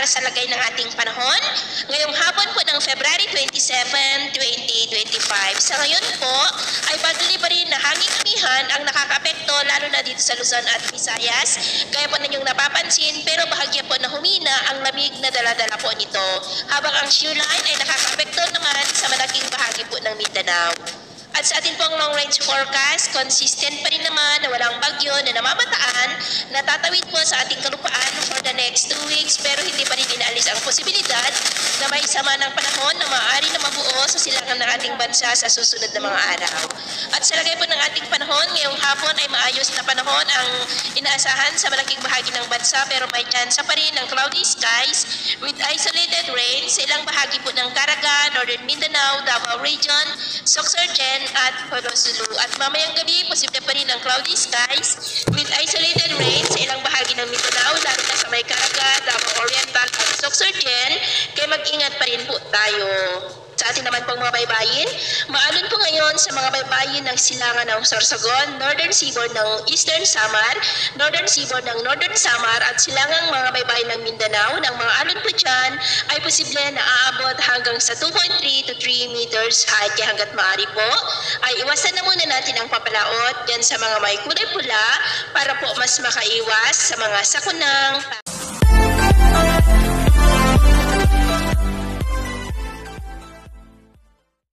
para sa lagay ng ating panahon ngayong hapon po ng February 27, 2025. Sa ngayon po ay patuloy pa rin na hanging amihan ang nakakaapekto lalo na dito sa Luzon at Visayas. Kaya po ninyong napapansin pero bahagya po na humina ang lamig na daladala po nito. Habang ang shear line ay nakakaapekto naman sa malaking bahagi po ng Mindanao. At sa ating pong long range forecast, consistent pa rin naman na walang bagyo na namamataan na tatawid po sa ating kalupaan for the next 2 weeks pero hindi pa rin inaalis ang posibilidad na may sama ng panahon na maaari na mabuo sa silangan ng ating bansa sa susunod na mga araw. At sa lagay po ng ating panahon, ngayong hapon ay maayos na panahon ang inaasahan sa malaking bahagi ng bansa pero may chance pa rin ng cloudy skies with isolated rain sa ilang bahagi po ng Caraga, Northern Mindanao, Davao Region, Sorsogon at Purosulu. At mamayang gabi, posible pa rin ang cloudy skies with isolated rain sa ilang bahagi ng Mindanao, lalo na sa may Caraga, Davao Oriental at Sorsogon, kaya mag-ingat pa rin po tayo. Sa atin naman pong mga baybayin, maalon po ngayon sa mga baybayin ng silangan ng Sorsogon, Northern Seaboard ng Eastern Samar, Northern Seaboard ng Northern Samar at silangang mga baybayin ng Mindanao ng mga alon po dyan ay posible na aabot hanggang sa 2.3 to 3 meters high. Kaya hanggat maaari po ay iwasan na muna natin ang papalaot dyan sa mga may kulay pula para po mas makaiwas sa mga sakunang